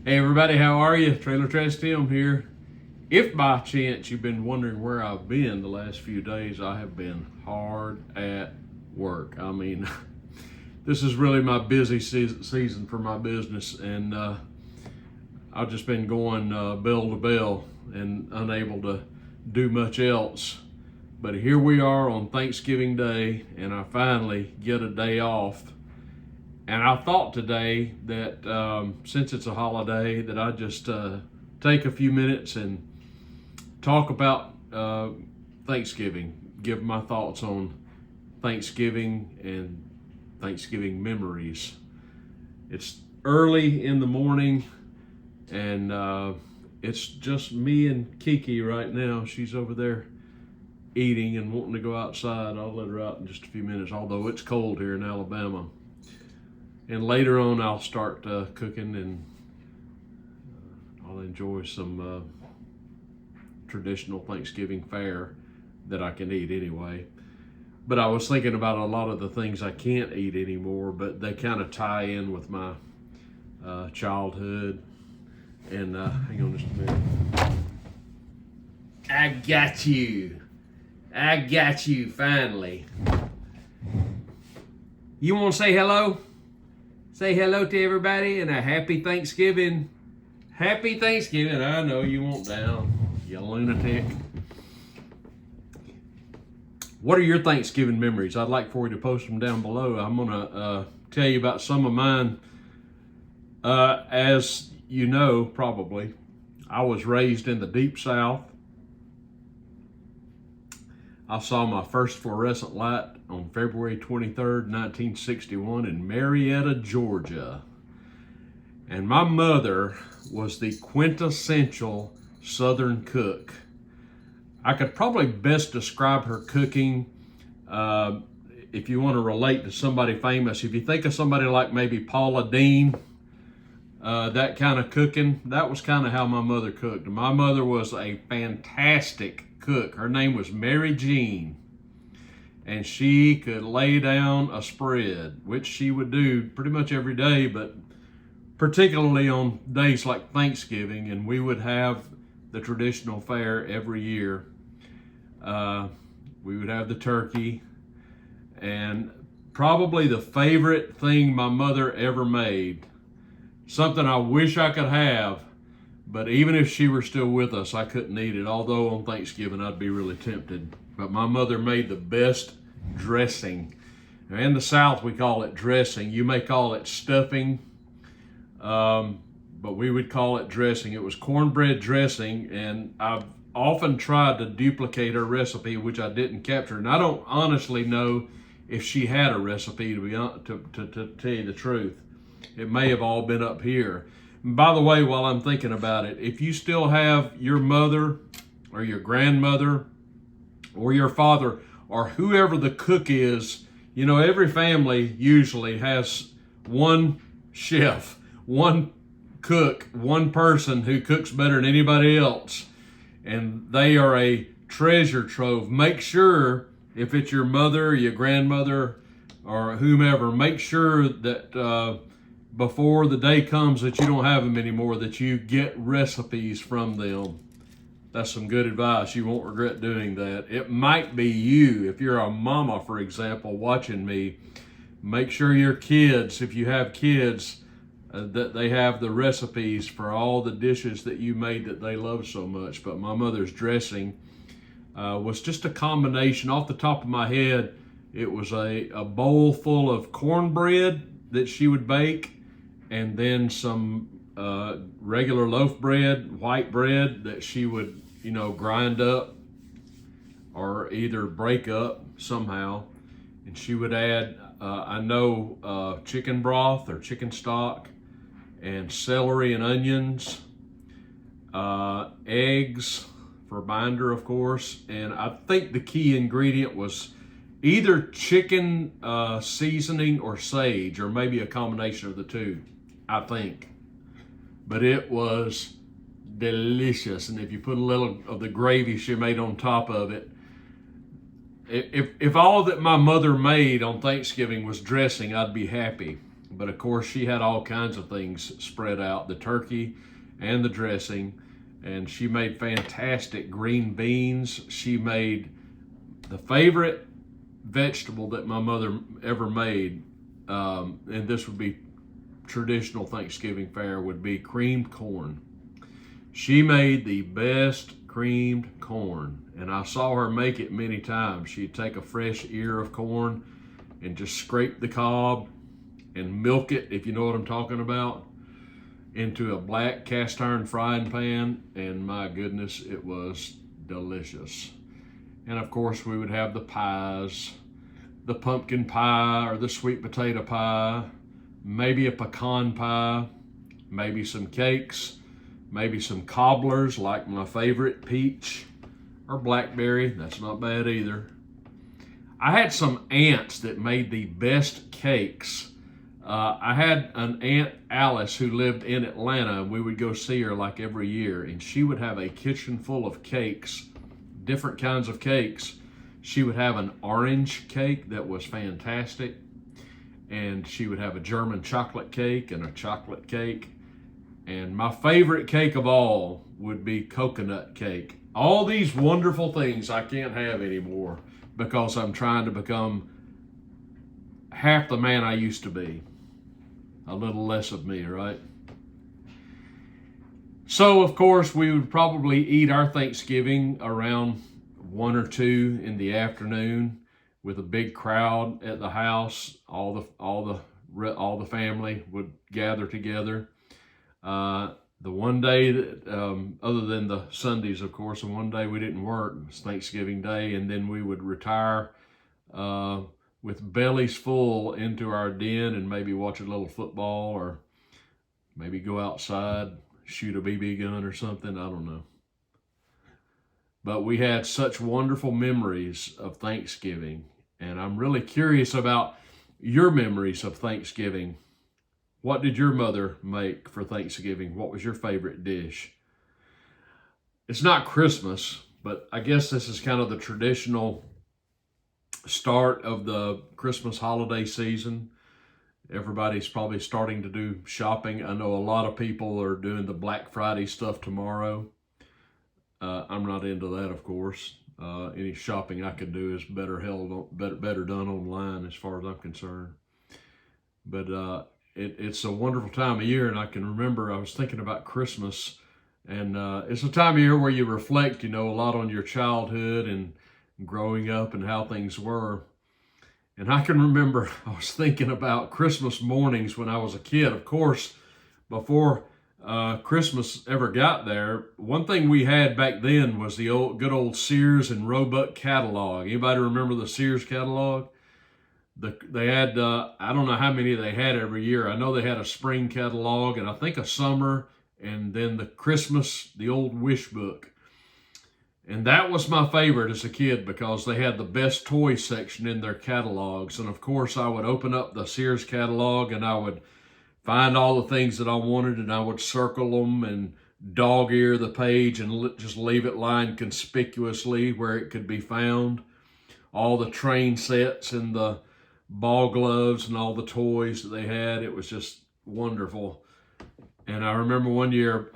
Hey everybody, how are you? Trailertrashtim here. If by chance you've been wondering where I've been the last few days, I have been hard at work. I mean, this is really my busy season for my business, and I've just been going bell to bell and unable to do much else. But here we are on Thanksgiving Day, and I finally get a day off. And I thought today that since it's a holiday, that I'd just take a few minutes and talk about Thanksgiving, give my thoughts on Thanksgiving and Thanksgiving memories. It's early in the morning, and it's just me and Kiki right now. She's over there eating and wanting to go outside. I'll let her out in just a few minutes, although it's cold here in Alabama. And later on, I'll start cooking, and I'll enjoy some traditional Thanksgiving fare that I can eat anyway. But I was thinking about a lot of the things I can't eat anymore, but they kind of tie in with my childhood. And hang on just a minute. I got you. I got you finally. You want to say hello? Say hello to everybody and a happy Thanksgiving. Happy Thanksgiving. I know you want down, you lunatic. What are your Thanksgiving memories? I'd like for you to post them down below. I'm going to tell you about some of mine. As you know, probably, I was raised in the Deep South. I saw my first fluorescent light on February 23rd, 1961 in Marietta, Georgia. And my mother was the quintessential Southern cook. I could probably best describe her cooking if you want to relate to somebody famous. If you think of somebody like maybe Paula Deen, that kind of cooking, that was kind of how my mother cooked. My mother was a fantastic cook. Her name was Mary Jean, and she could lay down a spread, which she would do pretty much every day, but particularly on days like Thanksgiving, and we would have the traditional fare every year. We would have the turkey, and probably the favorite thing my mother ever made, something I wish I could have, but even if she were still with us, I couldn't eat it. Although on Thanksgiving, I'd be really tempted. But my mother made the best dressing. In the South, we call it dressing. You may call it stuffing, but we would call it dressing. It was cornbread dressing, and I've often tried to duplicate her recipe, which I didn't capture. And I don't honestly know if she had a recipe, to tell you the truth. It may have all been up here. By the way, while I'm thinking about it, if you still have your mother or your grandmother or your father or whoever the cook is, you know, every family usually has one chef, one cook, one person who cooks better than anybody else, and they are a treasure trove. Make sure, if it's your mother or your grandmother or whomever, make sure that before the day comes that you don't have them anymore, that you get recipes from them. That's some good advice. You won't regret doing that. It might be you. If you're a mama, for example, watching me, make sure your kids, if you have kids, that they have the recipes for all the dishes that you made that they love so much. But my mother's dressing was just a combination. Off the top of my head, it was a bowl full of cornbread that she would bake, and then some regular loaf bread, white bread that she would, you know, grind up or either break up somehow. And she would add, chicken broth or chicken stock, and celery and onions, eggs for binder, of course. And I think the key ingredient was either chicken seasoning or sage, or maybe a combination of the two, I think. But it was delicious. And if you put a little of the gravy she made on top of it, if all that my mother made on Thanksgiving was dressing, I'd be happy. But of course, she had all kinds of things spread out, the turkey and the dressing. And she made fantastic green beans. She made the favorite vegetable that my mother ever made, and this would be traditional Thanksgiving fare, would be creamed corn. She made the best creamed corn, and I saw her make it many times. She'd take a fresh ear of corn and just scrape the cob and milk it, if you know what I'm talking about, into a black cast iron frying pan, and my goodness, it was delicious. And of course, we would have the pies, the pumpkin pie or the sweet potato pie, maybe a pecan pie, maybe some cakes, maybe some cobblers, like my favorite, peach or blackberry. That's not bad either. I had some aunts that made the best cakes. I had an Aunt Alice who lived in Atlanta, and we would go see her like every year, and she would have a kitchen full of cakes, different kinds of cakes. She would have an orange cake that was fantastic, and she would have a German chocolate cake and a chocolate cake. And my favorite cake of all would be coconut cake. All these wonderful things I can't have anymore because I'm trying to become half the man I used to be. A little less of me, right? So, of course, we would probably eat our Thanksgiving around 1 or 2 in the afternoon with a big crowd at the house. All the family would gather together. The one day that, other than the Sundays, of course, the one day we didn't work, it was Thanksgiving Day, and then we would retire with bellies full into our den and maybe watch a little football or maybe go outside, shoot a BB gun or something. I don't know. But we had such wonderful memories of Thanksgiving, and I'm really curious about your memories of Thanksgiving. What did your mother make for Thanksgiving? What was your favorite dish? It's not Christmas, but I guess this is kind of the traditional start of the Christmas holiday season. Everybody's probably starting to do shopping. I know a lot of people are doing the Black Friday stuff tomorrow. I'm not into that, of course. Any shopping I can do is better done online as far as I'm concerned. But it's a wonderful time of year, and I can remember I was thinking about Christmas, and it's a time of year where you reflect, a lot on your childhood and growing up and how things were. And I can remember I was thinking about Christmas mornings when I was a kid. Of course, before Christmas ever got there, one thing we had back then was the good old Sears and Roebuck catalog. Anybody remember the Sears catalog? They had, I don't know how many they had every year. I know they had a spring catalog and I think a summer, and then the Christmas, the old wish book. And that was my favorite as a kid because they had the best toy section in their catalogs. And of course, I would open up the Sears catalog and I would find all the things that I wanted, and I would circle them and dog ear the page and just leave it lying conspicuously where it could be found. All the train sets and the ball gloves and all the toys that they had. It was just wonderful. And I remember one year,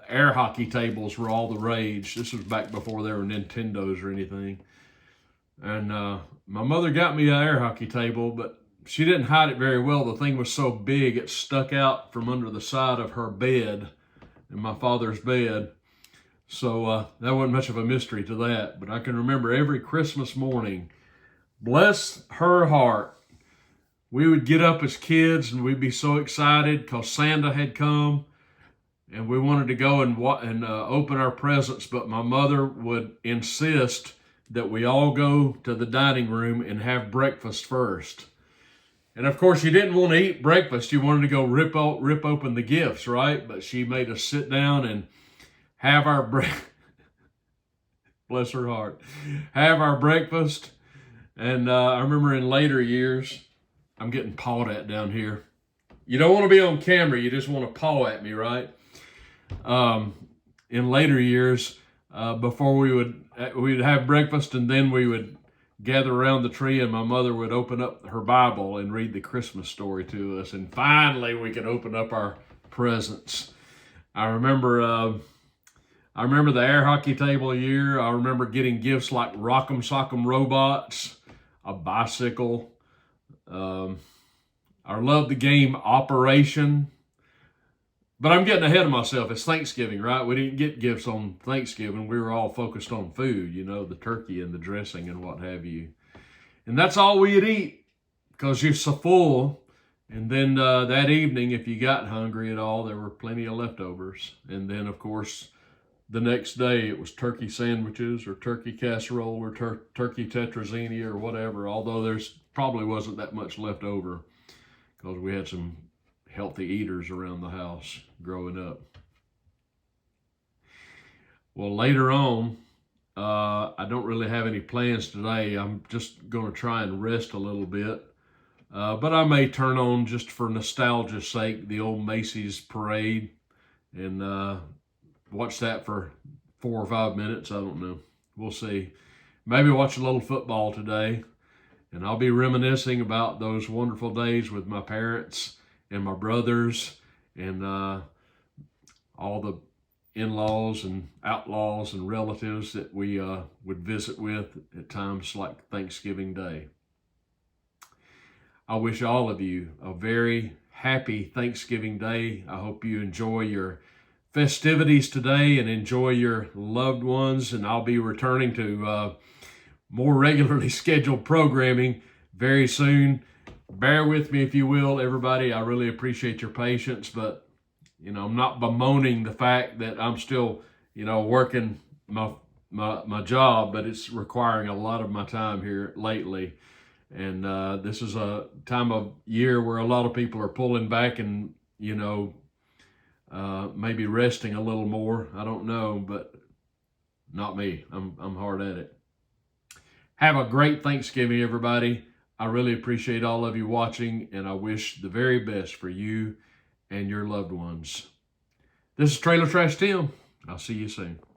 air hockey tables were all the rage. This was back before there were Nintendos or anything. And my mother got me an air hockey table, but she didn't hide it very well. The thing was so big, it stuck out from under the side of her bed, in my father's bed. So that wasn't much of a mystery to that. But I can remember every Christmas morning, bless her heart, we would get up as kids and we'd be so excited because Santa had come. And we wanted to go and open our presents, but my mother would insist that we all go to the dining room and have breakfast first. And of course, you didn't want to eat breakfast. You wanted to go rip open the gifts, right? But she made us sit down and have our bless her heart, have our breakfast. And I remember in later years, I'm getting pawed at down here. You don't want to be on camera. You just want to paw at me, right? In later years, before we'd have breakfast, and then we would gather around the tree, and my mother would open up her Bible and read the Christmas story to us. And finally, we could open up our presents. I remember the air hockey table year. I remember getting gifts like Rock'em Sock'em robots, a bicycle. I love the game Operation. But I'm getting ahead of myself. It's Thanksgiving, right? We didn't get gifts on Thanksgiving. We were all focused on food, you know, the turkey and the dressing and what have you. And that's all we'd eat because you're so full. And then that evening, if you got hungry at all, there were plenty of leftovers. And then, of course, the next day it was turkey sandwiches or turkey casserole or turkey tetrazzini or whatever, although there's probably wasn't that much left over because we had some healthy eaters around the house growing up. Well, later on, I don't really have any plans today. I'm just going to try and rest a little bit. But I may turn on, just for nostalgia's sake, the old Macy's parade and watch that for 4 or 5 minutes. I don't know. We'll see. Maybe watch a little football today. And I'll be reminiscing about those wonderful days with my parents and my brothers and all the in-laws and outlaws and relatives that we would visit with at times like Thanksgiving Day. I wish all of you a very happy Thanksgiving Day. I hope you enjoy your festivities today and enjoy your loved ones. And I'll be returning to more regularly scheduled programming very soon. Bear with me, if you will, everybody. I really appreciate your patience, but, you know, I'm not bemoaning the fact that I'm still, you know, working my job, but it's requiring a lot of my time here lately. And this is a time of year where a lot of people are pulling back and, you know, maybe resting a little more. I don't know, but not me. I'm hard at it. Have a great Thanksgiving, everybody. I really appreciate all of you watching, and I wish the very best for you and your loved ones. This is Trailer Trash Tim. I'll see you soon.